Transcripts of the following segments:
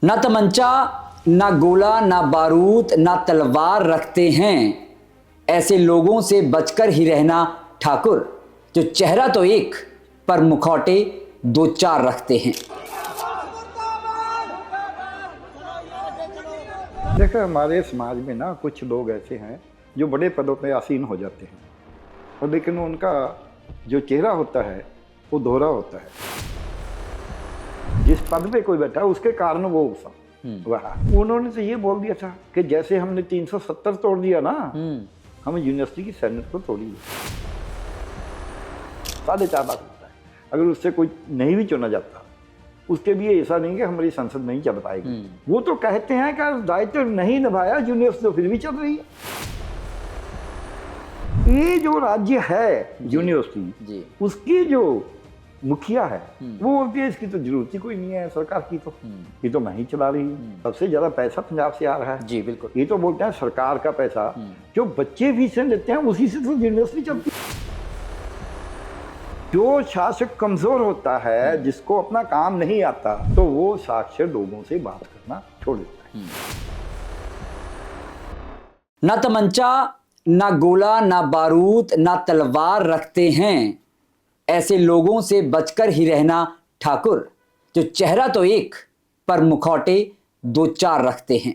ना तमंचा, ना गोला, ना बारूद, ना तलवार रखते हैं, ऐसे लोगों से बचकर ही रहना ठाकुर, जो चेहरा तो एक पर मुखौटे दो चार रखते हैं। देखो, हमारे समाज में ना कुछ लोग ऐसे हैं जो बड़े पदों पे आसीन हो जाते हैं, और लेकिन उनका जो चेहरा होता है वो दोहरा होता है। जिस पद पे कोई बैठा उसके कारण वो वह उन्होंने तो ये बोल दिया था कि जैसे हमने 370 तोड़ दिया ना, हम यूनिवर्सिटी की सेनेट को तोड़ी 4.5 लाख होता है। अगर उससे कोई नहीं भी चुना जाता, उसके लिए ऐसा नहीं कि हमारी संसद नहीं चल पाएगी। वो तो कहते हैं कि दायित्व नहीं निभाया, यूनिवर्सिटी तो फिर भी चल रही है। ये जो राज्य है यूनिवर्सिटी, उसकी जो मुखिया है वो बोलती है इसकी तो जरूरत ही कोई नहीं है सरकार की, तो ये तो मैं ही चला रही हूँ। सबसे ज्यादा पैसा पंजाब से आ रहा है। जी बिल्कुल। ये तो बोलते हैं सरकार का पैसा, जो बच्चे फीसें लेते हैं उसी से तो यूनिवर्सिटी चलती है। जो शासक कमजोर होता है, जिसको अपना काम नहीं आता, तो वो साक्षर लोगों से बात करना छोड़ देता है। ना तमंचा, ना गोला, ना बारूद, ना तलवार रखते हैं, ऐसे लोगों से बचकर ही रहना ठाकुर, जो चेहरा तो एक पर मुखौटे दो चार रखते हैं।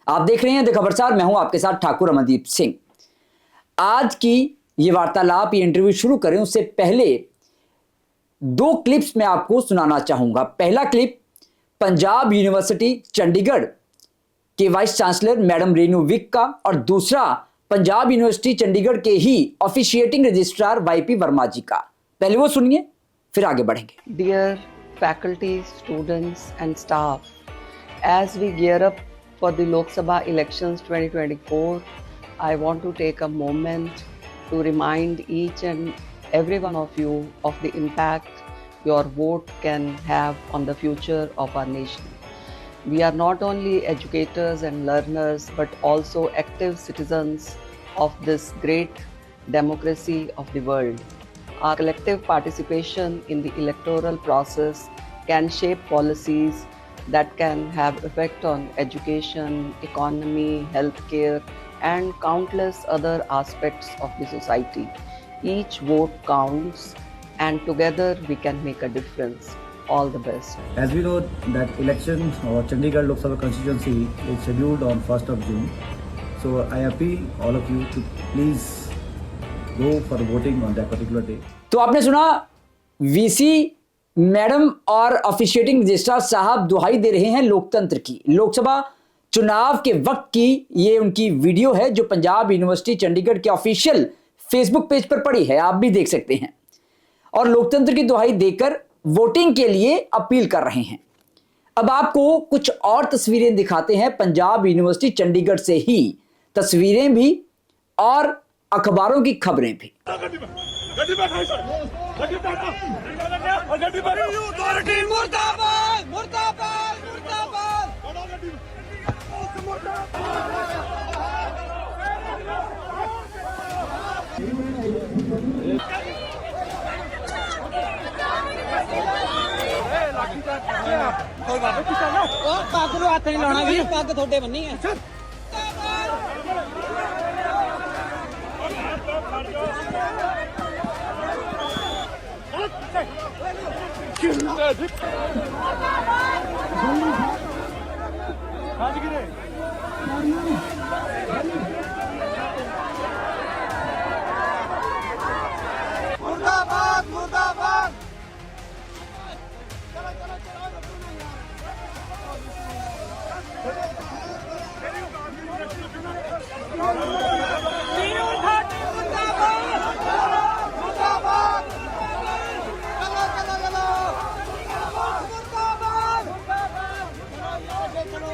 आप देख रहे हैं द खबरसार, मैं हूं आपके साथ ठाकुर अमनदीप सिंह। आज की ये वार्तालाप, ये इंटरव्यू शुरू करें उससे पहले दो क्लिप्स मैं आपको सुनाना चाहूंगा। पहला क्लिप पंजाब यूनिवर्सिटी चंडीगढ़ के vice chancellor madam Renu Vig का, और दूसरा पंजाब यूनिवर्सिटी चंडीगढ़ के ही officiating registrar YP Verma ji का। पहले वो सुनिए, फिर आगे बढ़ेंगे। Dear faculty, students and staff, as we gear up for the Lok Sabha elections 2024, I want to take a moment to remind each and every one of you of the impact your vote can have on the future of our nation. We are not only educators and learners, but also active citizens of this great democracy of the world. Our collective participation in the electoral process can shape policies that can have effect on education, economy, healthcare, and countless other aspects of the society. Each vote counts, and together we can make a difference. All the best. As we know that election or Chandigarh Lok Sabha constituency is scheduled on 1st of June. So I appeal all of you to please go for voting on that particular day. तो आपने सुना VC madam और officiating registrar साहब दुहाई दे रहे हैं लोकतंत्र की। लोकसभा चुनाव के वक्त की ये उनकी वीडियो है, जो पंजाब यूनिवर्सिटी चंडीगढ़ के ऑफिशियल फेसबुक पेज पर पड़ी है, आप भी देख सकते हैं। और लोकतंत्र की दुहाई देकर वोटिंग के लिए अपील कर रहे हैं। अब आपको कुछ और तस्वीरें दिखाते हैं पंजाब यूनिवर्सिटी चंडीगढ़ से ही, तस्वीरें भी और अखबारों की खबरें भी। पग नु हाथ नहीं लाना भी, पग थोड़े बन्नी है। मुर्दाबाद मुर्दाबाद।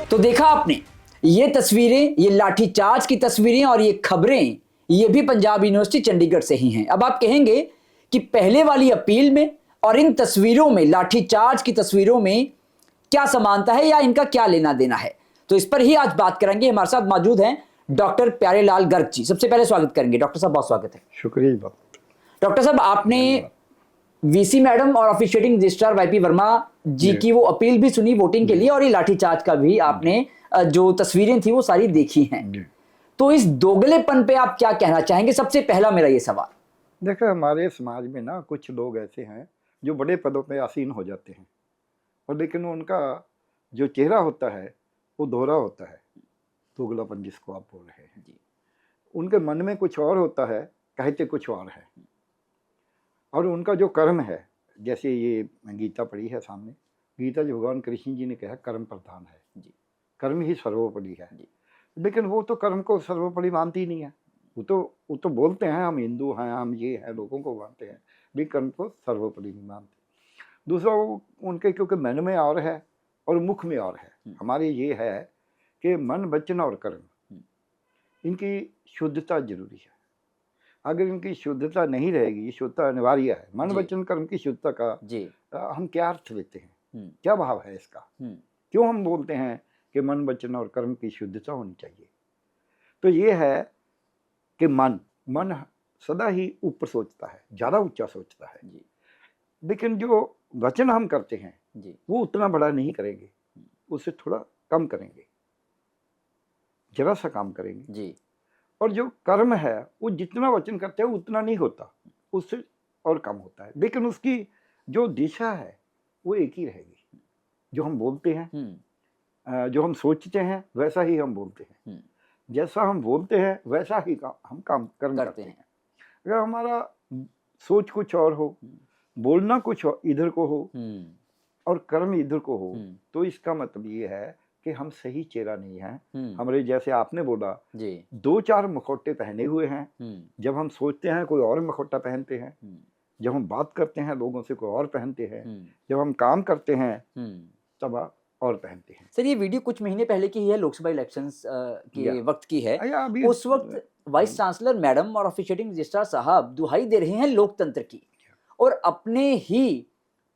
तो देखा आपने ये तस्वीरें, ये लाठीचार्ज की तस्वीरें और ये खबरें, ये भी पंजाब यूनिवर्सिटी चंडीगढ़ से ही हैं। अब आप कहेंगे कि पहले वाली अपील में और इन तस्वीरों में, लाठीचार्ज की तस्वीरों में क्या समानता है या इनका क्या लेना देना है, तो इस पर ही आज बात करेंगे। हमारे साथ मौजूद हैं डॉक्टर प्यारेलाल गर्ग जी। सबसे पहले स्वागत करेंगे डॉक्टर साहब, बहुत स्वागत है। शुक्रिया। डॉक्टर साहब, आपने वीसी मैडम और ऑफिशिएटिंग रजिस्ट्रार वाईपी वर्मा जी की वो अपील भी सुनी वोटिंग के लिए, और ये लाठीचार्ज का भी आपने जो तस्वीरें थी वो सारी देखी हैं। जी। तो इस दोगलेपन पे आप क्या कहना चाहेंगे? सबसे पहला मेरा ये सवाल। देखो, हमारे समाज में ना कुछ लोग ऐसे हैं जो बड़े पदों पे आसीन हो जाते हैं, और लेकिन उनका जो चेहरा होता है वो दोहरा होता है, दोगलापन जिसको आप बोल रहे हैं। उनके मन में कुछ और होता है, कहते कुछ और है। और उनका जो कर्म है, जैसे ये गीता पढ़ी है सामने, गीता जो भगवान कृष्ण जी ने कहा कर्म प्रधान है, कर्म ही सर्वोपरि है। लेकिन वो तो कर्म को सर्वोपरि मानती ही नहीं है। वो तो बोलते हैं हम हिंदू हैं, हम ये हैं, लोगों को मानते हैं, लेकिन कर्म को सर्वोपरि नहीं मानते। दूसरा, वो उनके क्योंकि मन में और है और मुख में और है। हमारे ये है कि मन, वचन और कर्म, इनकी शुद्धता जरूरी है। अगर इनकी शुद्धता नहीं रहेगी, शुद्धता अनिवार्य है। मन, वचन, कर्म की शुद्धता का हम क्या अर्थ लेते हैं, क्या भाव है इसका? क्यों हम बोलते हैं कि मन, वचन और कर्म की शुद्धता होनी चाहिए? तो ये है कि मन सदा ही ऊपर सोचता है, ज़्यादा ऊंचा सोचता है। लेकिन जो वचन हम करते हैं वो उतना बड़ा नहीं करेंगे, उससे थोड़ा कम करेंगे, जरा सा काम करेंगे। और जो कर्म है वो जितना वचन करते हैं उतना नहीं होता, उससे और कम होता है। लेकिन उसकी जो दिशा है वो एक ही रहेगी। जो हम बोलते हैं, जो हम सोचते हैं, वैसा ही हम बोलते हैं। जैसा हम बोलते हैं वैसा ही हम कर्म करते हैं। अगर हमारा सोच कुछ और हो, बोलना कुछ इधर को हो और कर्म इधर को हो, तो इसका मतलब ये है कि हम सही चेहरा नहीं हैं। हमारे, जैसे आपने बोला, 2-4 मुखौटे पहने हुए हैं। जब हम सोचते हैं कोई और मुखौटा पहनते हैं, जब हम बात करते हैं लोगों से कोई और पहनते हैं, जब हम काम करते हैं तब और पहनते हैं। सर, ये वीडियो कुछ महीने पहले की ही है, लोकसभा इलेक्शंस के वक्त की है। अभी उस वक्त वाइस चांसलर मैडम और ऑफिशिएटिंग रजिस्ट्रार साहब दुहाई दे रहे हैं लोकतंत्र की, और अपने ही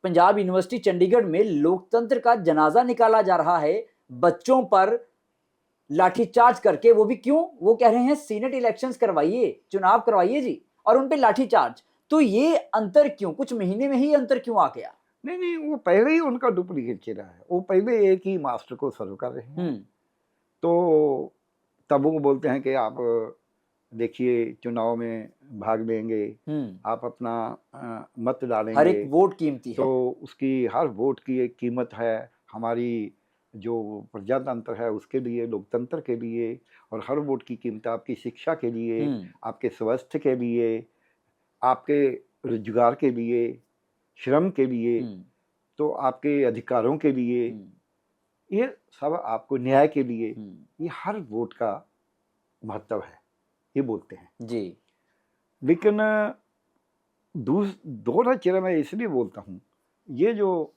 पंजाब यूनिवर्सिटी चंडीगढ़ में लोकतंत्र का जनाजा निकाला जा रहा है, बच्चों पर लाठीचार्ज करके। वो भी क्यों? वो कह रहे हैं सीनेट इलेक्शंस करवाइए, चुनाव करवाइए जी, और उन पे लाठीचार्ज। तो ये अंतर क्यों? कुछ महीने में ही अंतर क्यों आ गया? नहीं, वो पहले ही उनका डुप्लीकेट चेहरा है। वो पहले एक ही मास्टर को सर्व कर रहे हैं। तो तब वो बोलते हैं कि आप देखिए चुनाव में भाग लेंगे, आप अपना मत डालेंगे, हर एक वोट कीमती है, तो उसकी हर वोट की एक कीमत है। हमारी जो प्रजातंत्र है उसके लिए, लोकतंत्र के लिए, और हर वोट की कीमत आपकी शिक्षा के लिए, आपके स्वास्थ्य के लिए, आपके रोजगार के लिए, श्रम के लिए, तो आपके अधिकारों के लिए, ये सब आपको न्याय के लिए, ये हर वोट का महत्व है, ये बोलते हैं जी। लेकिन दोहरा चेहरा मैं इसलिए बोलता हूँ, ये जो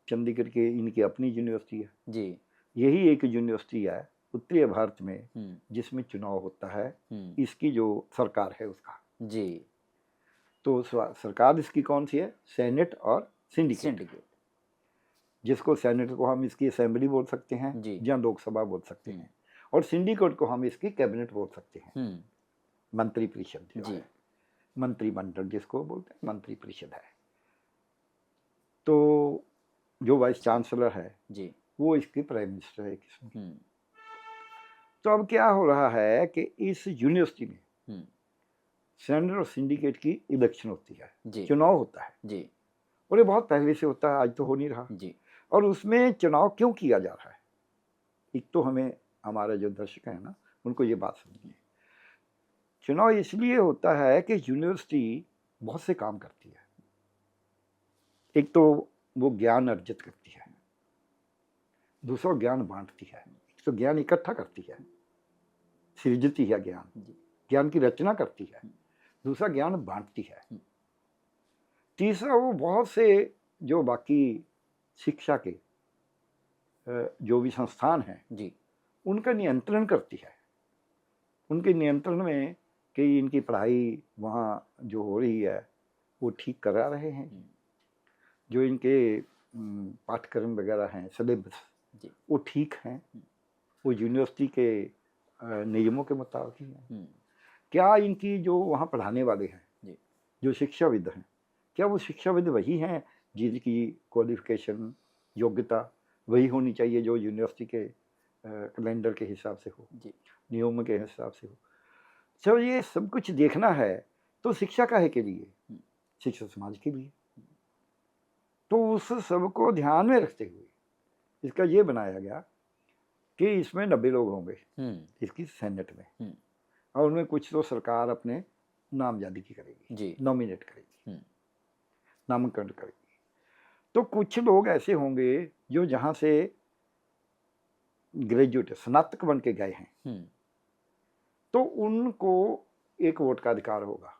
चंडीगढ़ के इनकी अपनी यूनिवर्सिटी है जी, यही एक यूनिवर्सिटी है उत्तरी भारत में जिसमें चुनाव होता है। इसकी जो सरकार है उसका जी, तो सरकार इसकी कौन सी है? सेनेट और सिंडिकेट। जिसको सेनेट को हम इसकी असेंबली बोल सकते हैं या लोकसभा बोल सकते हैं, और सिंडिकेट को हम इसकी कैबिनेट बोल सकते हैं, मंत्री परिषद, मंत्रिमंडल जिसको बोलते हैं, मंत्री परिषद है। तो जो वाइस चांसलर है जी, वो इसकी प्राइम मिनिस्टर है किस्म की। तो अब क्या हो रहा है कि इस यूनिवर्सिटी में सेनेट और सिंडिकेट की इलेक्शन होती है, चुनाव होता है जी, और ये बहुत पहले से होता है, आज तो हो नहीं रहा जी। और उसमें चुनाव क्यों किया जा रहा है? एक तो हमें, हमारे जो दर्शक हैं ना, उनको ये बात समझिए। चुनाव इसलिए होता है कि यूनिवर्सिटी बहुत से काम करती है। एक तो वो ज्ञान अर्जित करती है, दूसरा ज्ञान बांटती है, तो ज्ञान इकट्ठा करती है, सृजती है ज्ञान की रचना करती है, दूसरा ज्ञान बांटती है, तीसरा वो बहुत से जो बाकी शिक्षा के जो भी संस्थान हैं जी, उनका नियंत्रण करती है। उनके नियंत्रण में कि इनकी पढ़ाई वहाँ जो हो रही है वो ठीक करा रहे हैं, जो इनके पाठ्यक्रम वगैरह हैं, सिलेबस वो ठीक हैं, वो यूनिवर्सिटी के नियमों के मुताबिक ही हैं। क्या इनकी जो वहाँ पढ़ाने वाले हैं, जो शिक्षाविद हैं, क्या वो शिक्षाविद वही हैं जिनकी क्वालिफिकेशन, योग्यता वही होनी चाहिए जो यूनिवर्सिटी के कैलेंडर के हिसाब से हो, जी नियमों के हिसाब से हो। जब ये सब कुछ देखना है तो शिक्षा काहे के लिए? शिक्षा समाज के लिए। तो उस सब को ध्यान में रखते हुए इसका ये बनाया गया कि इसमें 90 लोग होंगे इसकी सेनेट में, और उनमें कुछ तो सरकार अपने नामजदगी करेगी, जी नॉमिनेट करेगी, नामांकन करेगी। तो कुछ लोग ऐसे होंगे जो जहाँ से ग्रेजुएट स्नातक बन के गए हैं, तो उनको एक वोट का अधिकार होगा,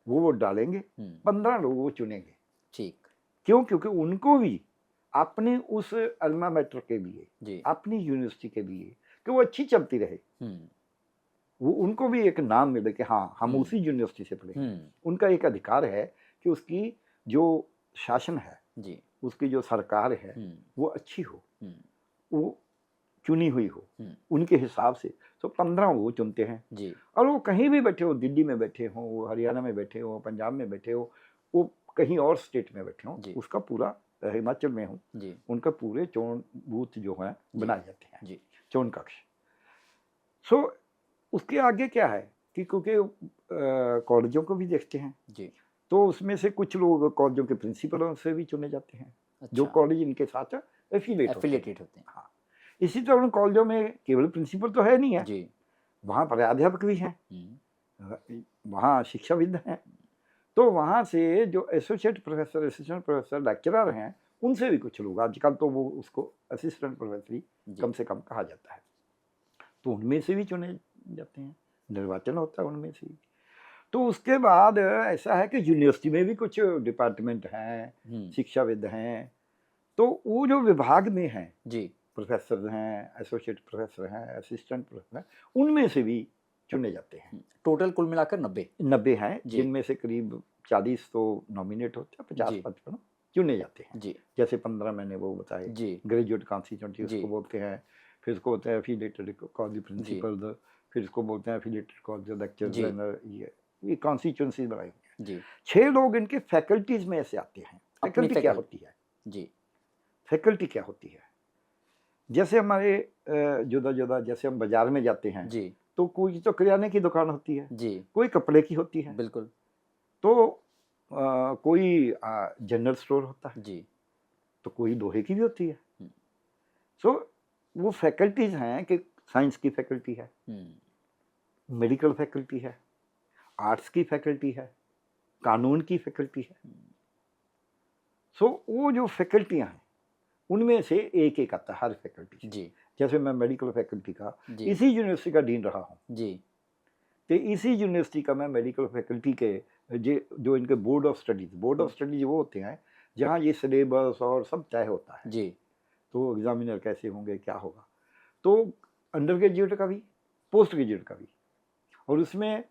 वो वोट डालेंगे, 15 लोग वो चुनेंगे। ठीक क्यों? क्योंकि उनको भी अपने उस अल्मा मैटर के लिए, जी अपनी यूनिवर्सिटी के लिए कि वो अच्छी चलती रहे, वो उनको भी एक नाम मिले कि हाँ हम उसी यूनिवर्सिटी से पढ़े हैं। उनका एक अधिकार है कि उसकी जो शासन है, जी उसकी जो सरकार है वो अच्छी हो, वो चुनी हुई हो उनके हिसाब से। तो 15 वो चुनते हैं, जी और वो कहीं भी बैठे हो, दिल्ली में बैठे हो, वो हरियाणा में बैठे हो, पंजाब में बैठे हो, वो कहीं और स्टेट में बैठे हो, जी। उसका पूरा हिमाचल में हो, जी उनका पूरे चोन बूथ जो है बनाए जाते हैं, जी चोन कक्ष। सो उसके आगे क्या है कि क्योंकि कॉलेजों को भी देखते हैं, जी तो उसमें से कुछ लोग कॉलेजों के प्रिंसिपलों से भी चुने जाते हैं, जो अच्छा कॉलेज इनके साथ एफिलेटेड एफिलिएटेड होते हैं। हाँ। इसी तरह उन कॉलेजों में केवल प्रिंसिपल तो है नहीं है, जी वहाँ प्राध्यापक भी हैं, वहाँ शिक्षाविद हैं। तो वहाँ से जो associate professor, assistant professor, lecturer हैं, उनसे भी कुछ लोग, आजकल तो वो उसको असिस्टेंट प्रोफेसर ही जी। कम से कम कहा जाता है, तो उनमें से भी चुने जाते हैं, निर्वाचन होता है उनमें से ही। तो उसके बाद ऐसा है कि यूनिवर्सिटी में भी कुछ डिपार्टमेंट हैं, शिक्षाविद हैं, तो वो जो विभाग में हैं, जी प्रोफेसर हैं, एसोसिएट प्रोफेसर हैं, असिस्टेंट प्रोफेसर हैं, उनमें से भी चुने जाते हैं। टोटल कुल मिलाकर 90 90 हैं, जी। जिनमें से करीब 40 तो नॉमिनेट होते हैं, 50-55 चुने जाते हैं। जी जैसे 15 मैंने वो बताए, जी ग्रेजुएट कॉन्स्टिट्यूंसी जी। उसको बोलते हैं, फिर उसको बोलते हैं एफिलिएटेड कॉलेज प्रिंसिपल, फिर इसको बोलते हैं एफिलिएटेड कॉलेज लेक्चरर, जी। ये कॉन्स्टिट्यूंसी बनाई हुई है। जी 6 लोग इनके फैकल्टीज में ऐसे आते हैं। फैकल्टी क्या faculty। होती है? जी फैकल्टी क्या होती है? जैसे हमारे जुदा जुदा, जैसे हम बाजार में जाते हैं, जी तो कोई तो किराने की दुकान होती है, जी कोई कपड़े की होती है, बिल्कुल तो कोई जनरल स्टोर होता है, जी तो कोई लोहे की भी होती है। सो वो फैकल्टीज हैं कि साइंस की फैकल्टी है, मेडिकल फैकल्टी है, आर्ट्स की फैकल्टी है, कानून की फैकल्टी है। सो वो जो फैकल्टियां हैं उनमें से एक एक आता है हर फैकल्टी से। जी जैसे मैं मेडिकल फैकल्टी का जी इसी यूनिवर्सिटी का डीन रहा हूँ, जी तो इसी यूनिवर्सिटी का मैं मेडिकल फैकल्टी के जो इनके बोर्ड ऑफ स्टडीज वो होते हैं जहाँ ये सिलेबस और सब तय होता है, जी तो एग्जामिनर कैसे होंगे, क्या होगा, तो अंडर ग्रेजुएट का भी, पोस्ट ग्रेजुएट का भी, और उसमें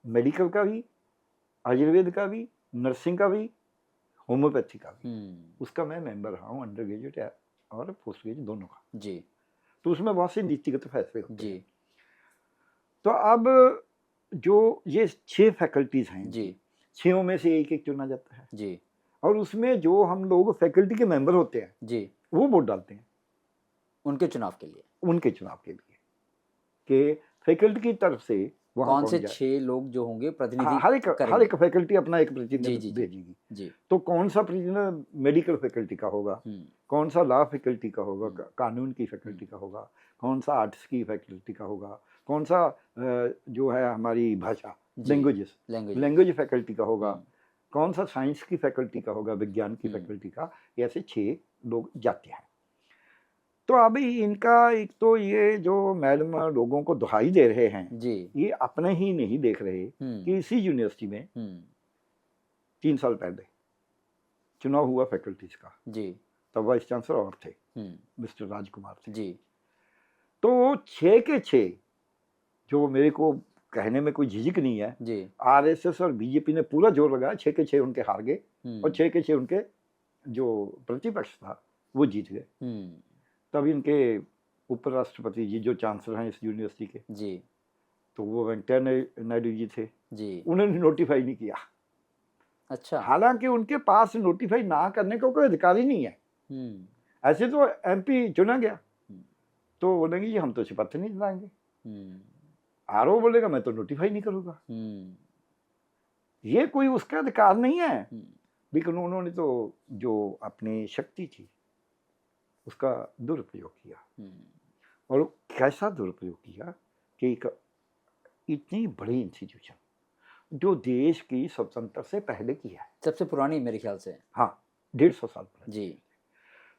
मेडिकल का भी, आयुर्वेद का भी, नर्सिंग का भी, होम्योपैथी का भी, उसका मैं मेंबर रहा हूँ, अंडर ग्रेजुएट और पोस्ट ग्रेजुएट दोनों का। जी तो उसमें बहुत से नीतिगत फैसले होते जी हैं। तो अब जो ये 6 फैकल्टीज हैं, जी 6 में से एक एक चुना जाता है, जी और उसमें जो हम लोग फैकल्टी के मेंबर होते हैं जी वो वोट डालते हैं उनके चुनाव के लिए उनके चुनाव के लिए कि फैकल्टी की तरफ से वहाँ कौन से जाए। 6 लोग जो होंगे हाँ, प्रतिनिधि हर करेंगे। एक फैकल्टी अपना एक जी, प्रतिनिधि जी, जी। भेजेगी। जी तो कौन सा प्रतिनिधि मेडिकल फैकल्टी का होगा, कौन सा लॉ फैकल्टी का होगा, कानून की फैकल्टी का होगा, कौन सा आर्ट्स की फैकल्टी का होगा, कौन सा जो है हमारी भाषा जी, लैंग्वेज फैकल्टी का होगा, कौन सा साइंस की फैकल्टी का होगा, विज्ञान की फैकल्टी का, ऐसे 6 लोग जाते हैं। तो अभी इनका एक तो ये जो मैडम लोगों को दुहाई दे रहे हैं, जी ये अपने ही नहीं देख रहे कि इसी यूनिवर्सिटी में 3 साल पहले चुनाव हुआ फैकल्टीज का, जी तब वाइस चांसलर और थे मिस्टर राजकुमार थे। जी तो 6 के 6 जो मेरे को कहने में कोई झिझक नहीं है, जी आरएसएस और बीजेपी ने पूरा जोर लगाया, 6 के 6 उनके हार गए और 6 के 6 उनके जो प्रतिपक्ष था वो जीत गए। तब इनके उपराष्ट्रपति जी जो चांसलर हैं इस यूनिवर्सिटी के, जी तो वो वेंकैया नायडू जी थे, जी उन्होंने नोटिफाई नहीं किया अच्छा। हालांकि उनके पास नोटिफाई ना करने का कोई अधिकार ही नहीं है। हम्म। ऐसे तो एमपी चुना गया हम्म। तो बोलेंगे जी हम तो शपथ नहीं दिलाएंगे, हम्म। आरओ बोलेगा मैं तो नोटिफाई नहीं करूंगा। हम्म। ये कोई उसका अधिकार नहीं है। हम्म। लेकिन उन्होंने तो जो अपनी शक्ति थी उसका दुरुपयोग किया, हम्म। और कैसा दुरुपयोग किया कि एक इतनी बड़ी इंस्टीट्यूशन जो देश की स्वतंत्रता से पहले की है, सबसे पुरानी मेरे ख्याल से। हाँ 150 साल पहले। जी।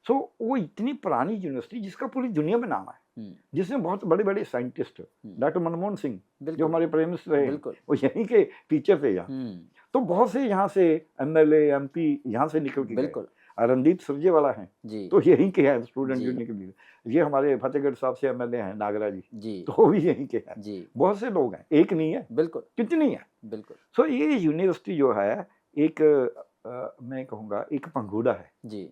सो वो इतनी पुरानी यूनिवर्सिटी जिसका पूरी दुनिया में नाम है, हम्म। जिसमें बहुत बड़े बड़े साइंटिस्ट, डॉक्टर मनमोहन सिंह जो बिल्कुल। हमारे प्राइम मिनिस्टर रहे हैं, बिल्कुल। वो यहीं के टीचर थे यहाँ। हम्म। तो बहुत से यहाँ से एमएलए एमपी यहाँ से निकल के गए। बिल्कुल। रणदीप सुरजेवाला हैं जी। तो यहीं के हैं स्टूडेंट जी। यूनियन के लिए। ये हमारे फतेहगढ़ साहब से एमएलए हैं नागरा जी, जी। तो वो भी यहीं के हैं। जी। बहुत से लोग हैं, एक नहीं है, बिल्कुल। कितनी है। बिल्कुल। सो ये यूनिवर्सिटी जो है एक मैं कहूँगा एक पंघूड़ा है। जी।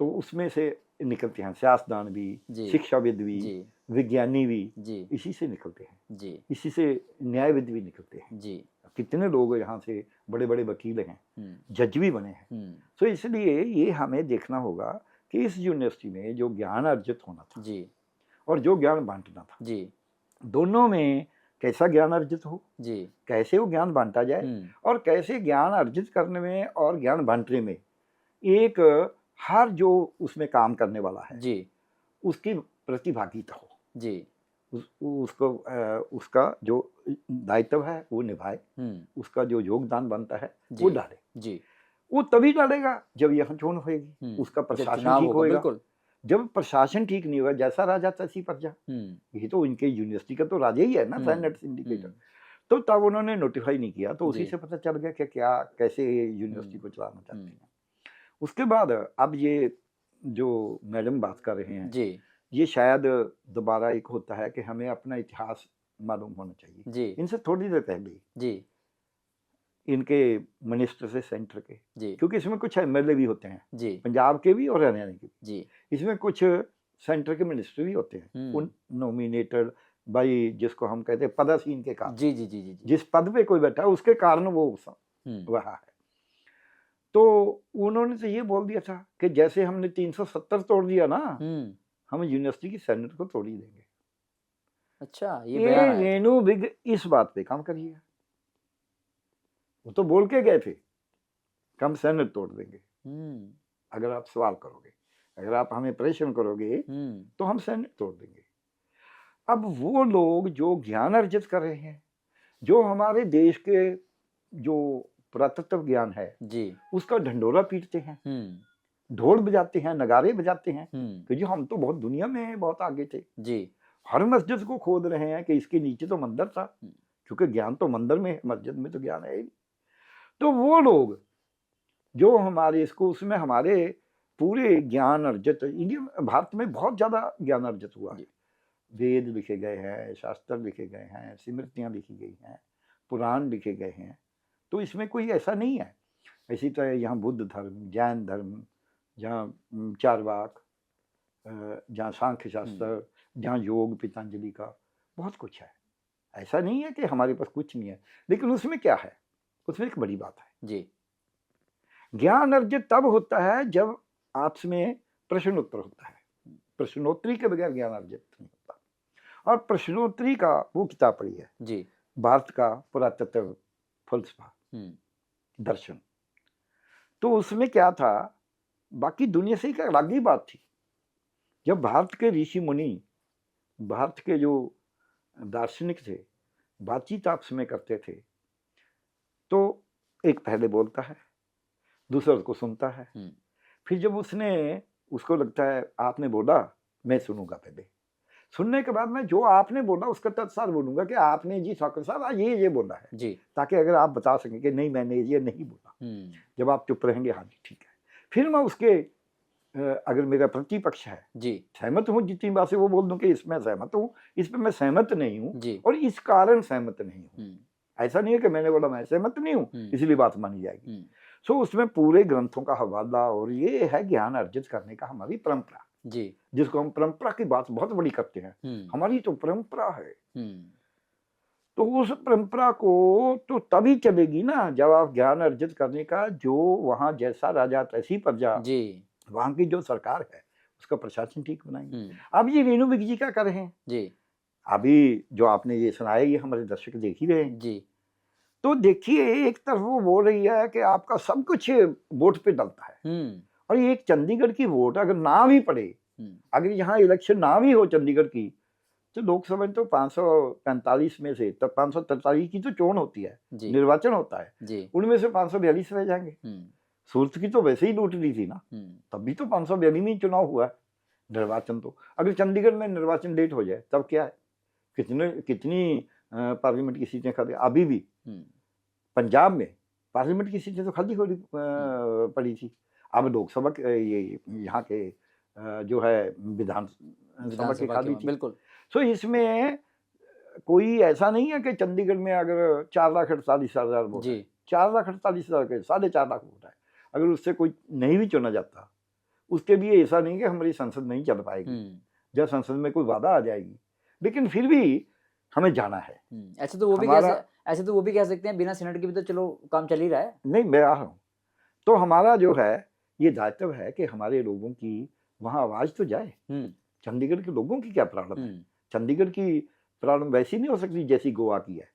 तो उसमें से निकलते हैं सियासतदान भी, जी। शिक्षाविद भी, जी। विज्ञानी भी, जी। इसी से निकलते हैं। जी। इसी से न्यायविद भी निकलते हैं। जी। कितने लोग यहाँ से बड़े बड़े वकील हैं, हम्म। जज भी बने हैं। हम्म। तो इसलिए ये हमें देखना होगा कि इस यूनिवर्सिटी में जो ज्ञान अर्जित होना था जी। और जो ज्ञान बांटना था, जी। दोनों में कैसा ज्ञान अर्जित हो, जी। कैसे वो ज्ञान बांटा जाए, हम्म। और कैसे ज्ञान अर्जित करने में और ज्ञान बांटने में एक हर जो उसमें काम करने वाला है जी। उसकी प्रतिभागिता हो, जी। उसको उसका जो दायित्व है वो निभाए, हम्म। उसका जो योगदान बनता है जी। वो डाले। जी। वो तभी डालेगा जब यह चुनाव होगी, उसका जब प्रशासन चुनाव ठीक होगा। होएगा। बिल्कुल। जब प्रशासन ठीक नहीं होगा, जैसा राजा तैसी प्रजा, ये तो इनके यूनिवर्सिटी का तो राजा ही है ना, सेनेट सिंडिकेट। तो तब उन्होंने नोटिफाई नहीं किया, तो उसी जी। से पता चल गया कि क्या कैसे यूनिवर्सिटी को चलाना चाहते हैं। उसके बाद अब ये जो मैडम बात कर रहे हैं, जी। ये शायद दोबारा एक होता है कि हमें अपना इतिहास मालूम होना चाहिए। जी। इनसे थोड़ी देर पहले जी। इनके मिनिस्टर से सेंटर के, जी। क्योंकि इसमें कुछ एमएलए भी होते हैं, जी। पंजाब के भी और हरियाणा के भी। जी। इसमें कुछ सेंटर के मिनिस्टर भी होते हैं, उन नॉमिनेटेड बाई, जिसको हम कहते हैं पदासीन के कारण। जी। जी। जी। जी। जिस पद पे कोई बैठा है उसके कारण वो वहाँ है। तो उन्होंने तो ये बोल दिया था कि जैसे हमने 370 तोड़ दिया ना, हम यूनिवर्सिटी की सेनेट को तोड़ ही देंगे। अच्छा, ये बयान आया था। रेणु विग इस बात पे काम करिए। वो तो बोल के गए थे कि हम सेनेट तोड़ देंगे। अगर आप सवाल करोगे, अगर आप हमें प्रश्न करोगे तो हम सेनेट तोड़ देंगे। अब वो लोग जो ज्ञान अर्जित कर रहे हैं, जो हमारे देश के जो पुरातत्व ज्ञान है जी, उसका ढंढोरा पीटते हैं, ढोल बजाते हैं, नगारे बजाते हैं कि जी हम तो बहुत दुनिया में हैं, बहुत आगे थे जी। हर मस्जिद को खोद रहे हैं कि इसके नीचे तो मंदिर था, क्योंकि ज्ञान तो मंदिर में है, मस्जिद में तो ज्ञान है ही। तो वो लोग जो हमारे इसको उसमें हमारे पूरे ज्ञान अर्जित, इंडिया भारत में बहुत ज्यादा ज्ञान अर्जित हुआ है। वेद लिखे गए हैं, शास्त्र लिखे गए हैं, स्मृतियां लिखी गई हैं, पुराण लिखे गए हैं। तो इसमें कोई ऐसा नहीं है। इसी तरह यहाँ बुद्ध धर्म, जैन धर्म, जहाँ चारवाक, जहाँ सांख्य शास्त्र, जहाँ योग पतंजलि का, बहुत कुछ है। ऐसा नहीं है कि हमारे पास कुछ नहीं है। लेकिन उसमें क्या है, उसमें एक बड़ी बात है जी। ज्ञान अर्जित तब होता है जब आपस में प्रश्न उत्तर होता है। प्रश्नोत्तरी के बगैर ज्ञान अर्जित नहीं होता। और प्रश्नोत्तरी का वो किताब पढ़ी है जी, भारत का पुरातत्व फलसफा, दर्शन। तो उसमें क्या था, बाकी दुनिया से एक अलग ही बात थी। जब भारत के ऋषि मुनि, भारत के जो दार्शनिक थे, बातचीत आपस में करते थे, तो एक पहले बोलता है, दूसरा उसको सुनता है, फिर जब उसको लगता है आपने बोला, मैं सुनूंगा। पहले सुनने के बाद मैं जो आपने बोला उसका तत्सार बोलूंगा कि आपने जी ठाकुर साहब आज ये बोला है जी, ताकि अगर आप बता सकें कि नहीं मैंने ये नहीं बोला। जब आप चुप रहेंगे, हाँ जी ठीक है, फिर मैं उसके अगर मेरा प्रतिपक्ष है जी, सहमत हूँ जितनी बात से, वो बोल दूं कि इसमें सहमत हूँ, इस पर मैं सहमत नहीं हूँ जी, और इस कारण सहमत नहीं हूँ। ऐसा नहीं है कि मैंने बोला मैं सहमत नहीं हूँ इसलिए बात मानी जाएगी। सो उसमें पूरे ग्रंथों का हवाला, और ये है ज्ञान अर्जित करने का हमारी परंपरा जी, जिसको हम परंपरा की बात बहुत बड़ी करते हैं। हमारी तो परंपरा है। तो उस परंपरा को तो तभी चलेगी ना जब आप ज्ञान अर्जित करने का, जो वहाँ जैसा राजा तैसी प्रजा, जी। वहाँ की जो सरकार है उसका प्रशासन ठीक बनाएंगे। हम्म, अब ये रेणु विक जी क्या कर रहे हैं, जी अभी जो आपने ये सुनाया ये हमारे दर्शक देख ही रहे हैं। जी। तो देखिए, एक तरफ वो बोल रही है कि आपका सब कुछ वोट पे डलता है, और ये एक चंडीगढ़ की वोट अगर ना भी पड़े, अगर यहाँ इलेक्शन ना भी हो चंडीगढ़ की, तो लोकसभा में तो 545 में से तब 543 की तो चोन होती है, जी निर्वाचन होता है, जी। उनमें से 542 रह जाएंगे। सूरत की तो वैसे ही लूट ली थी ना, तब भी तो 542 में ही चुनाव हुआ है निर्वाचन। तो अगर चंडीगढ़ में निर्वाचन लेट हो जाए तब क्या है, कितनी पार्लियामेंट की सीटें खाली अभी भी पंजाब में पार्लियामेंट की सीटें तो खाली हो पड़ी थी। अब लोकसभा ये यहाँ के जो है विधानसभा के खाली थी। बिल्कुल। तो इसमें कोई ऐसा नहीं है कि चंडीगढ़ में अगर 4,48,000 वोट, जी 4,48,000 के 4.5 लाख वोट है, अगर उससे कोई नहीं भी चुना जाता, उसके लिए ऐसा नहीं कि हमारी संसद नहीं चल पाएगी, जब संसद में कोई वादा आ जाएगी, लेकिन फिर भी हमें जाना है। ऐसे तो वो भी ऐसे तो वो भी कह सकते हैं बिना सेनेट के भी तो चलो काम चल ही रहा है। नहीं, मैं आ रहा हूँ। तो हमारा जो है ये दायित्व है कि हमारे लोगों की वहाँ आवाज तो जाए। चंडीगढ़ के लोगों की क्या प्रॉब्लम है, चंडीगढ़ की प्रॉब्लम वैसी नहीं हो सकती जैसी गोवा की है,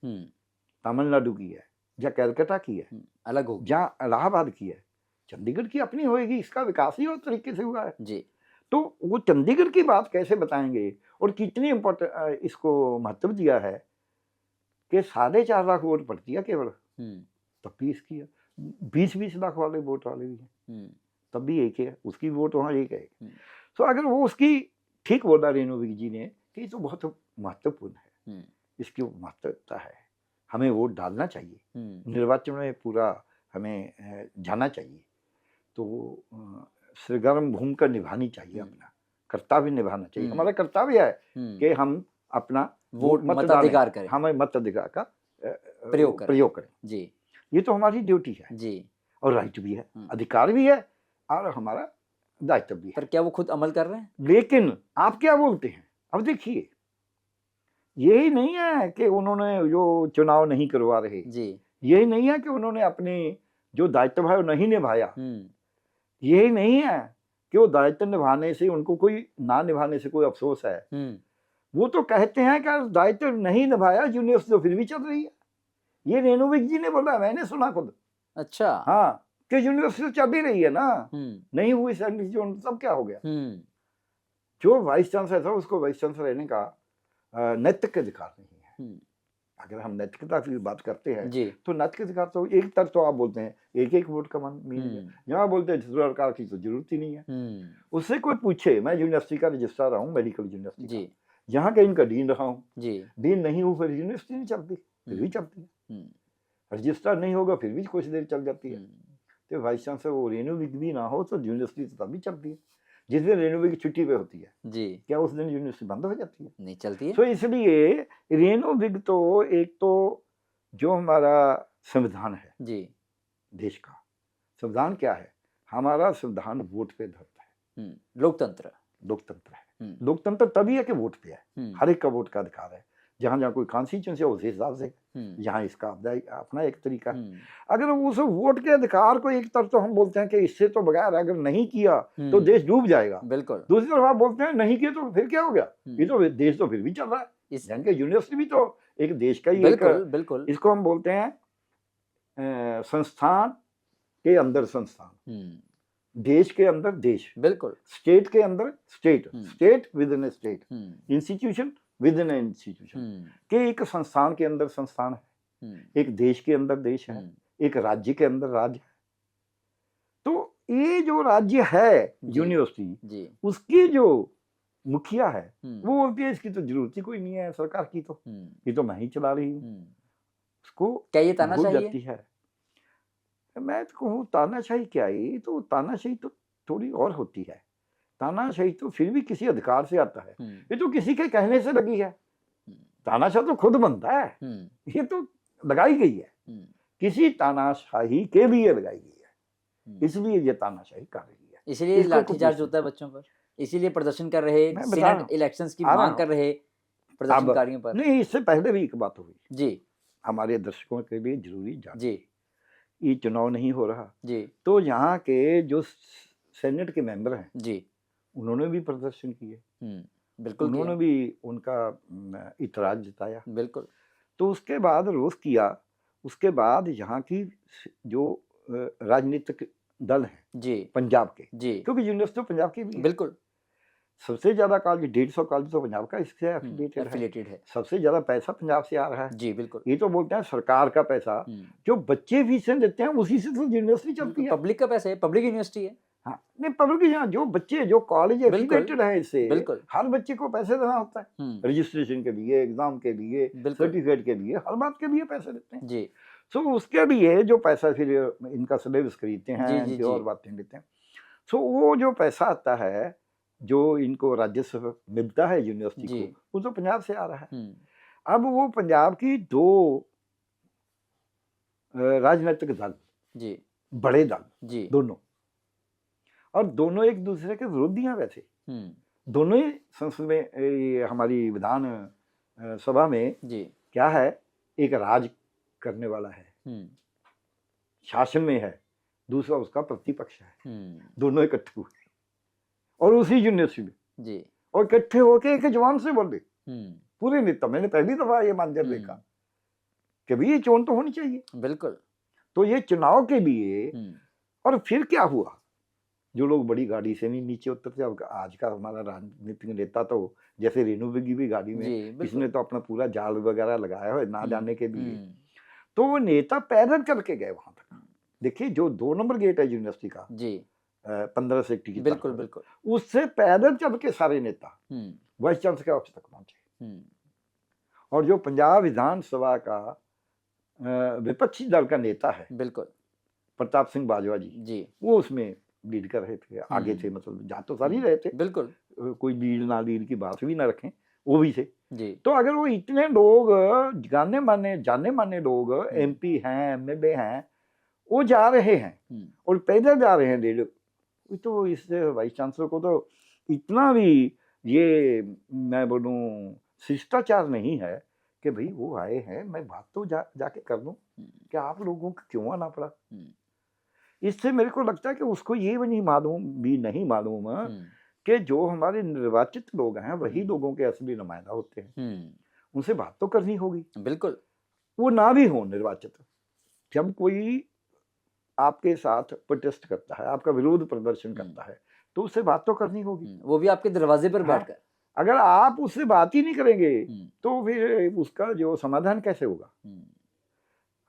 तमिलनाडु की है, या कलकत्ता की है, अलग होगी, जहाँ इलाहाबाद की है। चंडीगढ़ की अपनी होएगी, इसका विकास ही और तरीके से हुआ है जी। तो वो चंडीगढ़ की बात कैसे बताएंगे, और कितनी इम्पोर्टेंट इसको महत्व दिया है कि 4.5 लाख वोट पड़ती है केवल, तब भी इसकी 20-20 लाख वाले वोट वाले भी हैं, तब भी एक है, उसकी वोट वहाँ एक है। तो अगर वो उसकी ठीक बोला रेणु विक जी ने कि ये तो बहुत महत्वपूर्ण है, इसकी महत्वता है, हमें वोट डालना चाहिए, निर्वाचन में पूरा हमें जाना चाहिए, तो सरगर्म भूमिका निभानी चाहिए, अपना कर्तव्य निभाना चाहिए। हमारा कर्तव्य है कि हम अपना वोट मताधिकार करें, हमें मताधिकार का प्रयोग करें जी। ये तो हमारी ड्यूटी है जी, और राइट भी है, अधिकार भी है, और हमारा दायित्व भी है। पर क्या वो खुद अमल कर रहे हैं? लेकिन आप क्या बोलते हैं, अब देखिए, यही नहीं है कि उन्होंने जो चुनाव नहीं करवा रहे जी, यही नहीं है कि उन्होंने अपने जो दायित्व है वो नहीं निभाया, यही नहीं है कि वो दायित्व निभाने से उनको कोई ना निभाने से कोई अफसोस है। वो तो कहते हैं कि दायित्व नहीं निभाया, यूनिवर्सिटी तो फिर भी चल रही है। ये रेणु विक जी ने बोला, मैंने सुना खुद। अच्छा, हाँ, कि यूनिवर्सिटी तो चल ही रही है ना, नहीं हुई जो सब क्या हो गया। जो वाइस चांसलर था उसको वाइस चांसलर रहने का नैतिक अधिकार नहीं है। अगर हम नैतिकता की बात करते हैं तो नैतिक अधिकार तो एक तरफ तो आप बोलते हैं एक वोट का मीनिंग है, यहाँ बोलते हैं सरकार की तो जरूरत ही नहीं है। उससे कोई पूछे, मैं यूनिवर्सिटी का रजिस्ट्रार रहा हूँ, मेडिकल यूनिवर्सिटी का, यहाँ के इनका डीन रहा हूँ, डीन नहीं हूँ फिर यूनिवर्सिटी नहीं चलती, फिर भी चलती है। रजिस्ट्रार नहीं होगा फिर भी कुछ देर चल जाती है। तो वाइस चांसलर वो रेणु विक भी ना हो तो यूनिवर्सिटी तो तभी चलती है। जिस दिन रेणु विक छुट्टी पे होती है जी, क्या उस दिन यूनिवर्सिटी बंद हो जाती है? नहीं चलती है। तो इसलिए रेणु विक तो एक तो जो हमारा संविधान है जी, देश का संविधान क्या है, हमारा संविधान वोट पे धरता है। लोकतंत्र है। लोकतंत्र तभी है कि वोट पे है, हर एक का वोट का अधिकार है। जहाँ जहाँ कोई कॉन्स्टिट्यूंसी है उस हिसाब से, यहाँ इसका अपना एक तरीका है। अगर उस वोट के अधिकार को एक तरफ तो हम बोलते हैं कि इससे तो बगैर अगर नहीं किया तो देश डूब जाएगा, बिल्कुल, दूसरी तरफ आप बोलते हैं नहीं किया तो फिर क्या हो गया, ये तो देश तो फिर भी चल रहा है। यानी कि यूनिवर्सिटी भी तो एक देश का ही बिल्कुल, इसको हम बोलते हैं संस्थान के अंदर संस्थान, देश के अंदर देश, बिल्कुल, स्टेट के अंदर state, state with in state, institution with in institution, के एक संस्थान के अंदर संस्थान है, एक देश के अंदर देश है, एक राज्य के अंदर राज्य है। तो ये जो राज्य है यूनिवर्सिटी, उसकी जो मुखिया है वो बोलती है इसकी तो जरूरत ही कोई नहीं है सरकार की, तो ये तो मैं ही चला रही हूँ, उसको क्या ये तानाशाही जाती है। मैं तो कहूँ तानाशाही क्या है, ये तो तानाशाही तो थोड़ी और होती है। तानाशाही तो फिर भी किसी अधिकार से आता है, ये तो किसी के कहने से लगी है। तानाशाह तो खुद बनता है, ये तो लगाई गई है, किसी तानाशाही के लिए लगाई गई है, इसलिए ये तानाशाही कर रही है। इसलिए लाठीचार्ज होता है बच्चों पर, इसीलिए प्रदर्शन कर रहे, सीनेट इलेक्शंस की मांग कर रहे। प्रदर्शनकारियों पर। नहीं, इससे पहले भी एक बात हुई, जी हमारे दर्शकों के लिए जरूरी जान। जी ये चुनाव नहीं हो रहा, जी तो यहाँ के जो सेनेट के मेंबर हैं जी। उन्होंने भी प्रदर्शन किए, बिल्कुल उन्होंने किया। भी उनका इतराज जताया। बिल्कुल। तो उसके बाद रोष किया। उसके बाद यहाँ की जो राजनीतिक दल हैं जी पंजाब के, जी क्योंकि यूनिवर्सिटी तो पंजाब की भी है, बिल्कुल सबसे ज्यादा कॉलेज 150 कॉलेज तो पंजाब का इससे एफिलिएटेड है, एफिलिएटेड है। सबसे ज्यादा पैसा पंजाब से आ रहा है। जी बिल्कुल। ये तो बोलते हैं सरकार का पैसा, जो बच्चे फीसें देते हैं उसी से तो यूनिवर्सिटी चलती है। पब्लिक का पैसा है, पब्लिक यूनिवर्सिटी है। हाँ, नहीं पब्लिक, यहाँ जो बच्चे जो कॉलेज बिल्कुल, एफिलिएटेड है इससे, बिल्कुल। हर बच्चे को पैसे देना होता है, रजिस्ट्रेशन के लिए, एग्जाम के लिए, बिल्कुल। सर्टिफिकेट के लिए, हर बात के लिए पैसे देते हैं। जी सो उसके लिए जो पैसा फिर इनका सिलेबस खरीदते हैं, जी, इनकी जी। और बातें लेते हैं। सो वो जो पैसा आता है, जो इनको राजस्व मिलता है यूनिवर्सिटी जी। को, वो तो पंजाब से आ रहा है। अब वो पंजाब की दो राजनीतिक दल, जी बड़े दल जी दोनों, और दोनों एक दूसरे के विरोधी हैं वैसे, दोनों ही संसद में, ये हमारी विधान सभा में जी क्या है, एक राज करने वाला है, शासन में है, दूसरा उसका प्रतिपक्ष है, दोनों इकट्ठे हुए और उसी यूनिवर्सिटी में, जी और इकट्ठे होके एक जवान से बोल दे पूरे नेता। मैंने पहली दफा ये मंजर देखा कि भाई ये चोन तो होनी चाहिए। बिल्कुल। तो ये चुनाव के लिए, और फिर क्या हुआ, जो लोग बड़ी गाड़ी से नहीं नीचे उतरते, अब आज का हमारा राजनीतिक नेता तो जैसे रेणु की भी गाड़ी में, इसने तो अपना पूरा जाल वगैरह लगाया है ना जाने के लिए, तो वो नेता पैदल करके गए वहां तक। देखिए जो 2 नंबर गेट है यूनिवर्सिटी का, जी 15 से टिकट, बिल्कुल बिल्कुल, उससे पैदल चल के सारे नेता वाइस चांसलर के ऑफिस तक पहुंचे। और जो पंजाब विधानसभा का विपक्षी दल का नेता है, बिल्कुल, प्रताप सिंह बाजवा जी, वो उसमें लीड कर रहे थे, आगे थे, मतलब जा तो सारी रहे थे, बिल्कुल, कोई लीड ना लीड की बात भी ना रखें, वो भी थे जी। तो अगर वो इतने लोग जाने माने लोग MP हैं, MLA हैं, वो जा रहे हैं और पैदल जा रहे हैं डेढ़, तो इससे वाइस चांसलर को तो इतना भी ये मैं बोलूँ शिष्टाचार नहीं है कि भाई वो आए हैं, मैं बात तो जाके कर दूं, कि आप लोगों को क्यों आना पड़ा। इससे मेरे को लगता है कि उसको ये भी नहीं मालूम कि जो हमारे निर्वाचित लोग हैं वही लोगों के असली नुमाइंदा होते हैं, उनसे बात तो करनी होगी। बिल्कुल। वो ना भी हो निर्वाचित, जब कोई आपके साथ प्रोटेस्ट करता है, आपका विरोध प्रदर्शन करता है, तो उससे बात तो करनी होगी, वो भी आपके दरवाजे पर बैठकर। अगर आप उससे बात ही नहीं करेंगे तो फिर उसका जो समाधान कैसे होगा।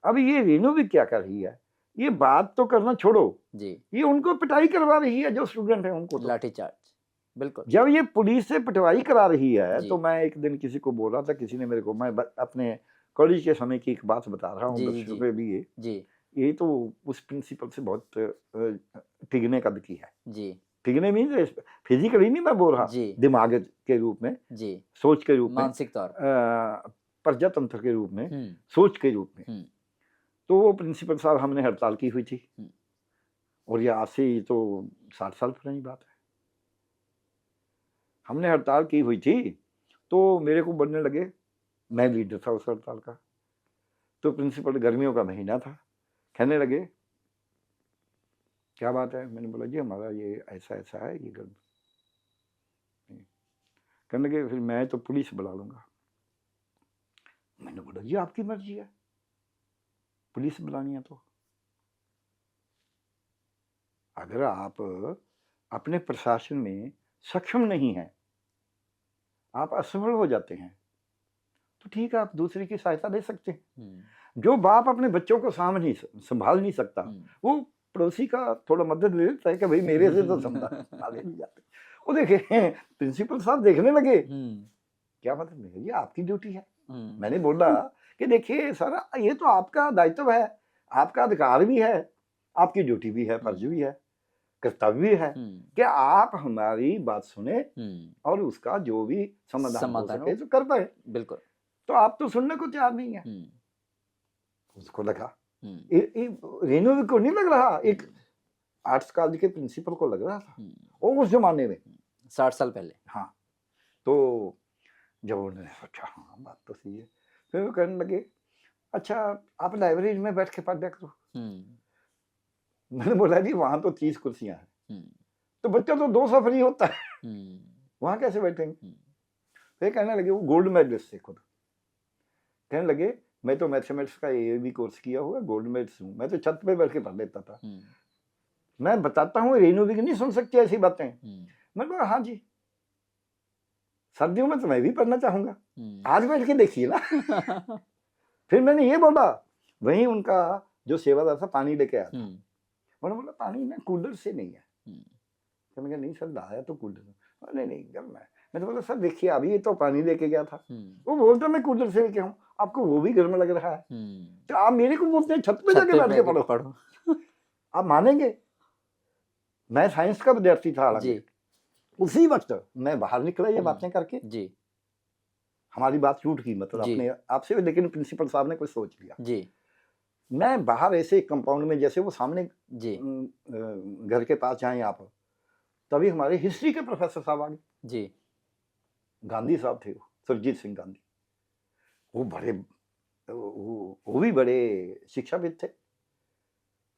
अब ये रेणु भी क्या कर रही है, ये बात तो करना छोड़ो जी, ये उनको पिटाई करवा रही है, जो स्टूडेंट है उनको तो। लाठीचार्ज। बिल्कुल। जब ये पुलिस से पिटवाई करा रही है, तो मैं एक दिन किसी को बोल रहा था, किसी ने मेरे को, मैं अपने कॉलेज के समय की एक बात बता रहा हूँ दर्शकों के लिए जी, ये तो उस प्रिंसिपल से बहुत टिकने कद की है जी, टिकने मीन फिजिकली नहीं मैं बोल रहा, दिमाग के रूप में जी, सोच के रूप में, मानसिक तौर प्रजातंत्र के रूप में, सोच के रूप में। तो वो प्रिंसिपल साहब, हमने हड़ताल की हुई थी, और ये आज से तो 60 साल पुरानी बात है, हमने हड़ताल की हुई थी, तो मेरे को बोलने लगे, मैं लीडर था उस हड़ताल का, तो प्रिंसिपल, गर्मियों का महीना था, कहने लगे क्या बात है, मैंने बोला जी हमारा ये ऐसा ऐसा है, ये गर्मी, कहने लगे फिर मैं तो पुलिस बुला लूंगा। मैंने बोला जी आपकी मर्जी है, पुलिस बुलानी है तो, अगर आप अपने प्रशासन में सक्षम नहीं हैं, आप असफल हो जाते हैं, तो ठीक है, आप दूसरे की सहायता ले सकते हैं। जो बाप अपने बच्चों को संभाल नहीं सकता, वो पड़ोसी का थोड़ा मदद ले लेता है कि भाई मेरे से तो संभाले नहीं जाते। वो देखे प्रिंसिपल साहब देखने लगे, क्या मतलब, ये आपकी ड्यूटी है। मैंने बोला कि देखिए सर, ये तो आपका दायित्व है, आपका अधिकार भी है, आपकी ड्यूटी भी है, फर्ज भी है, कर्तव्य भी है कि आप हमारी बात सुने और उसका जो भी समाधान हो सके तो कर पाए। बिल्कुल। तो आप तो सुनने को तैयार नहीं है। उसको लगा, रेणु को नहीं लग रहा, एक आर्ट्स कॉलेज के प्रिंसिपल को लग रहा था, और उस जमाने में 60 साल पहले। हाँ, तो जब उन्होंने सोचा हाँ बात तो सही है, फिर वो कहने लगे अच्छा आप लाइब्रेरी में बैठ के पढ़ लिया करो। मैंने बोला जी वहाँ तो 30 कुर्सियाँ हैं, तो बच्चा तो 200 फ्री होता है, वहाँ कैसे बैठेंगे। फिर कहने लगे वो गोल्ड मेडलिस्ट थे खुद, कहने लगे मैं तो मैथमेटिक्स का AAB कोर्स किया हुआ, गोल्ड मेडलिस्ट हूँ, मैं तो छत पे बैठ के पढ़ लेता था। मैं बताता हूँ रेनू विग नहीं सुन सकती ऐसी बातें। मैंने बोला हाँ जी, सर्दियों में तो मैं भी पढ़ना चाहूंगा, आज बैठ के देखिए ना। फिर मैंने ये बोला, वहीं उनका जो सेवादार था पानी लेके आया था, मैंने बोला पानी ना कूलर से नहीं है। तो मैंने कहा नहीं सर लाया तो कूलर, नहीं गर्म है। मैंने बोला सर देखिए अभी तो पानी लेके गया था, वो बोलता मैं कूलर से लेके हूँ, आपको वो भी गर्म लग रहा है, तो आप मेरे को बोलते हैं छत पे जाके बैठ के पढ़ो। आप मानेंगे मैं साइंस का विद्यार्थी था, हालांकि उसी वक्त मैं बाहर निकला ये बातें करके जी, हमारी बात छूट गई मतलब जी। अपने आपसे, लेकिन प्रिंसिपल साहब ने कुछ सोच लिया। जी, मैं बाहर ऐसे कंपाउंड में, जैसे वो सामने जी, घर के पास जाएं आप, तभी हमारे हिस्ट्री के प्रोफेसर साहब आ गए। जी, गांधी साहब थे वो, सुरजीत सिंह गांधी, वो बड़े वो भी बड़े शिक्षाविद थे,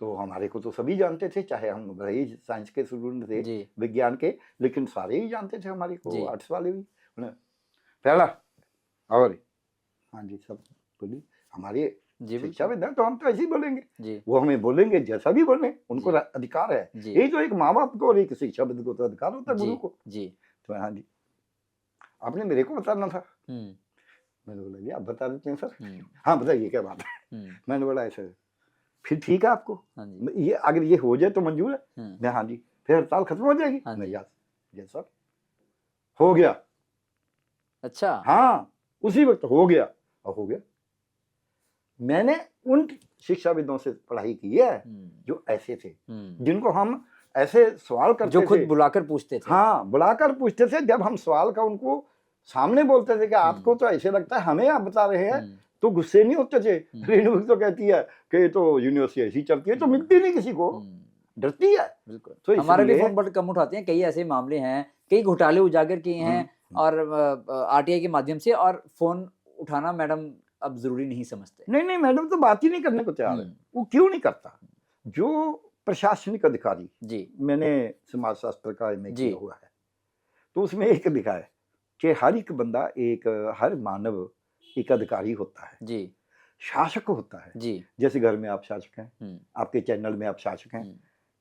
तो हमारे को तो सभी जानते थे, चाहे हम रही साइंस के स्टूडेंट थे, जी, विज्ञान के, लेकिन सारे ही जानते थे हमारे को, जी। आर्ट्स वाले भी। पहला और हाँ जी सब बोली हमारे जी, शिक्षाविद हैं तो हम तो ऐसे ही बोलेंगे, जी, वो हमें बोलेंगे जैसा भी बोले, उनको जी। अधिकार है। जी। यही तो एक माँ बाप को और एक शिक्षाविद को तो अधिकार होता है, गुरु जी, को। जी, तो हाँ जी आपने मेरे को बताना था। हम्म, मैंने बोला जी आप बता देते हैं सर। हम्म, हाँ बताइए क्या बात है। हम्म, मैंने बोला ऐसे, फिर ठीक है आपको हाँ जी, ये अगर ये हो जाए तो मंजूर है। मैं हाँ जी, फिर हड़ताल खत्म हो जाएगी। हाँ मैं जी। यस सर, हो गया। अच्छा, हाँ उसी वक्त हो गया, और हो गया। मैंने उन शिक्षाविदों से पढ़ाई की है जो ऐसे थे, जिनको हम ऐसे सवाल करते जो खुद थे, बुलाकर पूछते थे। हाँ बुलाकर पूछते थे, जब हम सवाल का उनको सामने बोलते थे कि आपको तो ऐसे लगता है, हमें आप बता रहे हैं, तो गुस्से नहीं होते थे। रेणु तो कहती है कि ये तो यूनिवर्सिटी ऐसी चलती है, तो मिलती नहीं किसी को, डरती है। बिल्कुल, तो हमारे भी इसलिए फोन बड़े कम उठाते हैं, कई ऐसे मामले हैं, कई घोटाले उजागर किए हैं और RTI के माध्यम से, और फोन उठाना मैडम अब जरूरी नहीं समझते। नहीं मैडम तो बात ही नहीं करने को तैयार है। वो क्यों नहीं करता? जो प्रशासनिक अधिकारी, जी, मैंने समाज शास्त्र का MA जी। किया हुआ है, तो उसमें एक लिखा है कि हर एक बंदा, हर मानव एक अधिकारी होता है, जी, शासक होता है। जी, जैसे घर में आप शासक हैं, आपके चैनल में आप शासक हैं, हम्म,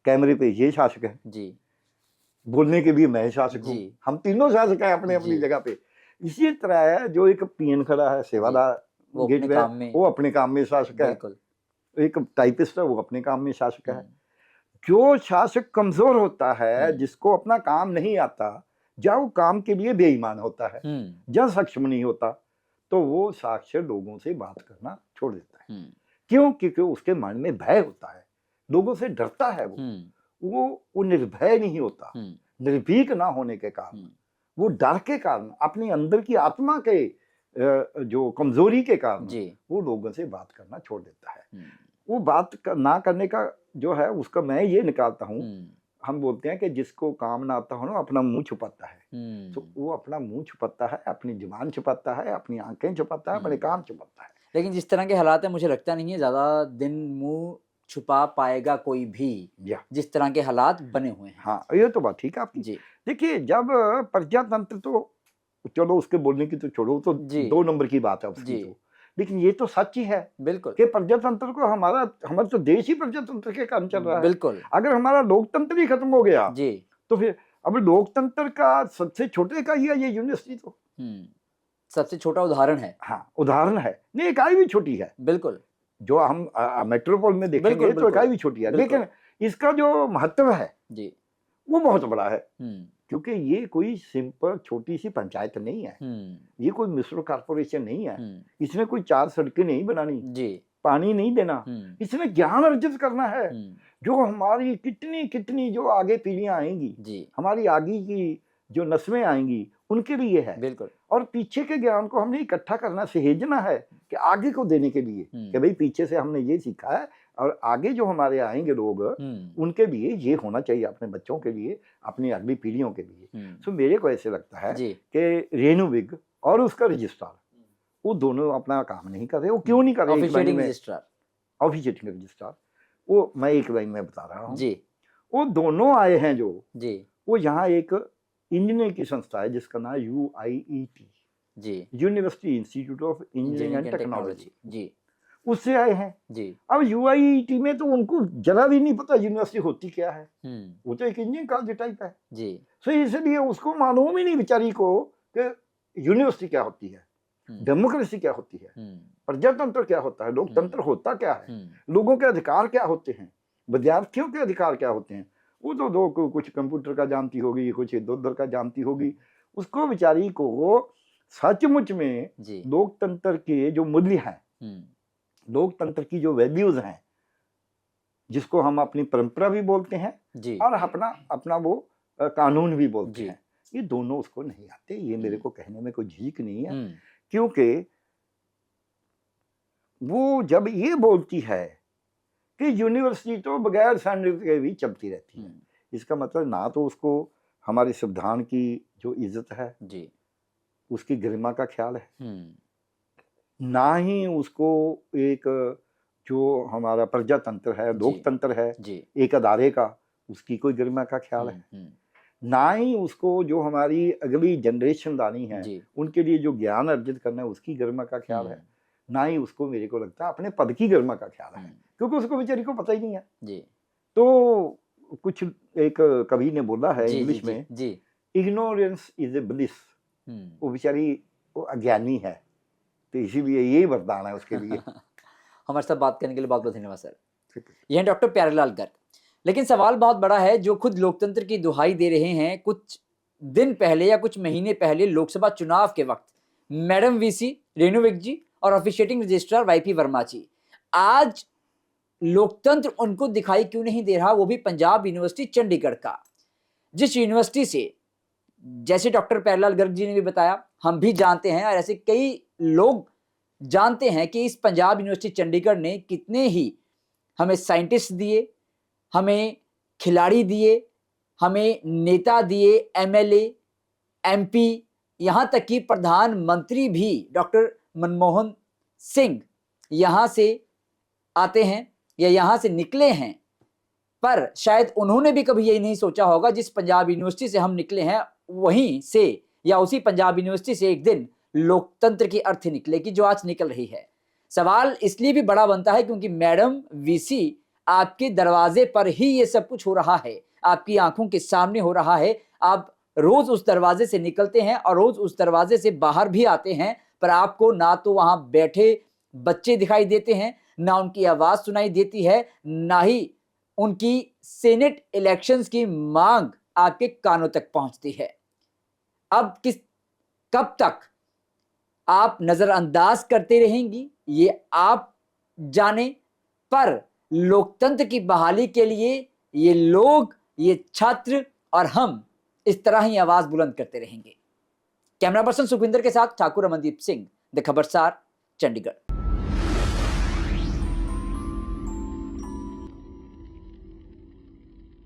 कैमरे पे ये शासक है, जी, बोलने के भी मैं शासक हूँ, जी। हम तीनों शासक हैं अपने अपनी जी। जगह पे। इसी तरह है, जो एक PN खड़ा है, सेवादार वो गेट अपने पे, काम में, वो अपने काम में शासक है। बिल्कुल, एक टाइपिस्ट है, वो अपने काम में शासक है। जो शासक कमजोर होता है, जिसको अपना काम नहीं आता, या वो काम के लिए बेईमान होता है, या सक्षम नहीं होता, तो वो साक्षर लोगों से बात करना छोड़ देता है। क्यों? क्योंकि उसके मन में भय होता है, लोगों से डरता है। वो निर्भय नहीं होता, निर्भीक ना होने के कारण, वो डर के कारण, अपने अंदर की आत्मा के जो कमजोरी के कारण, वो लोगों से बात करना छोड़ देता है। वो बात ना करने का जो है, उसका मैं ये निकालता हूँ, हम बोलते हैं कि जिसको काम ना आता हो ना, अपना मुंह छुपाता है। तो वो अपना मुंह छुपाता है, अपनी जुबान छुपाता है, अपनी आंखें छुपाता है, अपने काम छुपाता है। लेकिन जिस तरह के हालात है, मुझे लगता नहीं है ज्यादा दिन मुंह छुपा पाएगा कोई भी, जिस तरह के हालात बने हुए हैं। हाँ ये तो बात ठीक है आपकी जी। देखिए जब प्रजातंत्र, तो चलो उसके बोलने की तो छोड़ो, तो 2 नंबर की बात है उसकी तो, लेकिन ये तो सच ही है बिल्कुल कि प्रजातंत्र को हमारा तो देश ही प्रजातंत्र के कारण चल रहा है। बिल्कुल, अगर हमारा लोकतंत्र ही खत्म हो गया जी, तो फिर अब लोकतंत्र का सबसे छोटे का ही है ये यूनिवर्सिटी, तो सबसे छोटा उदाहरण है। हाँ उदाहरण है, नहीं इकाई भी छोटी है, बिल्कुल, जो हम मेट्रोपोल में देखेंगे तो इकाई भी छोटी है, लेकिन इसका जो महत्व है जी, वो बहुत बड़ा है। क्योंकि ये कोई सिंपल छोटी सी पंचायत नहीं है, ये कोई म्युनिसिपल कॉर्पोरेशन नहीं है, इसने कोई 4 सड़कें नहीं बनानी जी, पानी नहीं देना, इसने ज्ञान अर्जित करना है, जो हमारी कितनी कितनी जो आगे पीढ़ियां आएंगी जी, हमारी आगे की जो नस्लें आएंगी उनके लिए है। बिल्कुल, और पीछे के ज्ञान को हमने इकट्ठा करना, सहेजना है कि आगे को देने के लिए, कि भाई पीछे से हमने ये सीखा है और आगे जो हमारे आएंगे लोग, उनके लिए ये होना चाहिए, अपने बच्चों के लिए, अपनी अगली पीढ़ियों के लिए। तो मेरे को ऐसे लगता है कि रेणु विग और उसका रजिस्ट्रार, वो दोनों अपना काम नहीं कर रहे। वो क्यों नहीं कर रहे? ऑफिशिएटिंग रजिस्ट्रार ऑफिशिएटिंग रजिस्ट्रार, वो मैं एक लाइन में बता रहा हूँ जी वो दोनों आए हैं जो, जी वो यहाँ एक इंजीनियरिंग की संस्था है जिसका नाम UIET, जी university institute of engineering engineering and and technology, जी उससे आए हैं। जी अब UIET में तो उनको जरा भी नहीं पता यूनिवर्सिटी होती क्या है, हम्म वो तो एक इंजीनियरिंग कॉलेज टाइप है। जी सो इसलिए उसको मालूम ही नहीं बेचारी को कि यूनिवर्सिटी क्या होती है, डेमोक्रेसी क्या होती है, प्रजातंत्र क्या होता है, लोकतंत्र होता क्या है, लोगों के अधिकार क्या होते हैं, विद्यार्थियों के अधिकार क्या होते हैं। वो तो दो कुछ कंप्यूटर का जानती होगी, कुछ इधर उधर का जानती होगी। उसको बेचारी को सचमुच में जी लोकतंत्र के जो मूल्य हैं, लोकतंत्र की जो वैल्यूज हैं, जिसको हम अपनी परंपरा भी बोलते हैं जी और अपना अपना वो कानून भी बोलते जी। हैं, ये दोनों उसको नहीं आते। ये मेरे को कहने में कोई झिझक नहीं है, हम्म क्योंकि वो जब ये बोलती है कि यूनिवर्सिटी तो बगैर सैंडल के भी चलती रहती है, इसका मतलब ना तो उसको हमारे संविधान की जो इज्जत है, जी उसकी गरिमा का ख्याल है, ना ही उसको एक जो हमारा प्रजातंत्र है, लोकतंत्र है, जी एक अदारे का, उसकी कोई गरिमा का ख्याल है, ना ही उसको जो हमारी अगली जनरेशन आनी है जी उनके लिए जो ज्ञान अर्जित करना है उसकी गरिमा का ख्याल है, ना ही उसको मेरे को लगता है अपने पद की गरिमा का ख्याल है, क्योंकि उसको बेचारी को पता ही नहीं है। जी तो कुछ एक कवि ने बोला है जी इंग्लिश जी में, जी इग्नोरेंस इज ए ब्लिस। वो बेचारी वो अज्ञानी है, तो इसीलिए यही वरदान है उसके लिए। हमारे साथ बात करने के लिए बहुत बहुत धन्यवाद सर। ठीक है। यह डॉक्टर प्यारेलाल गर्ग। लेकिन सवाल बहुत बड़ा है, जो खुद लोकतंत्र की दुहाई दे रहे हैं, कुछ दिन पहले या कुछ महीने पहले लोकसभा चुनाव के वक्त मैडम वीसी रेणु विक जी और ऑफिशिएटिंग रजिस्ट्रार YP वर्मा जी, आज लोकतंत्र उनको दिखाई क्यों नहीं दे रहा, वो भी पंजाब यूनिवर्सिटी चंडीगढ़ का, जिस यूनिवर्सिटी से, जैसे डॉक्टर प्यारेलाल गर्ग जी ने भी बताया, हम भी जानते हैं और ऐसे कई लोग जानते हैं कि इस पंजाब यूनिवर्सिटी चंडीगढ़ ने कितने ही हमें साइंटिस्ट दिए, हमें खिलाड़ी दिए, हमें नेता दिए, MLA MP, यहाँ तक कि प्रधानमंत्री भी डॉक्टर मनमोहन सिंह यहाँ से आते हैं या यहाँ से निकले हैं। पर शायद उन्होंने भी कभी यही नहीं सोचा होगा, जिस पंजाब यूनिवर्सिटी से हम निकले हैं वहीं से या उसी पंजाब यूनिवर्सिटी से एक दिन लोकतंत्र की अर्थी निकलेगी जो आज निकल रही है। सवाल इसलिए भी बड़ा बनता है क्योंकि मैडम VC आपके दरवाजे पर ही ये सब कुछ हो रहा है, आपकी आंखों के सामने हो रहा है। आप रोज उस दरवाजे से निकलते हैं और रोज उस दरवाजे से बाहर भी आते हैं, पर आपको ना तो वहां बैठे बच्चे दिखाई देते हैं, ना उनकी आवाज सुनाई देती है, ना ही उनकी सेनेट इलेक्शंस की मांग आपके कानों तक पहुंचती है। अब कब तक आप नजरअंदाज करते रहेंगी ये आप जाने, पर लोकतंत्र की बहाली के लिए ये लोग, ये छात्र और हम इस तरह ही आवाज बुलंद करते रहेंगे। कैमरा पर्सन सुखविंदर के साथ ठाकुर अमनदीप सिंह, द खबरसार, चंडीगढ़।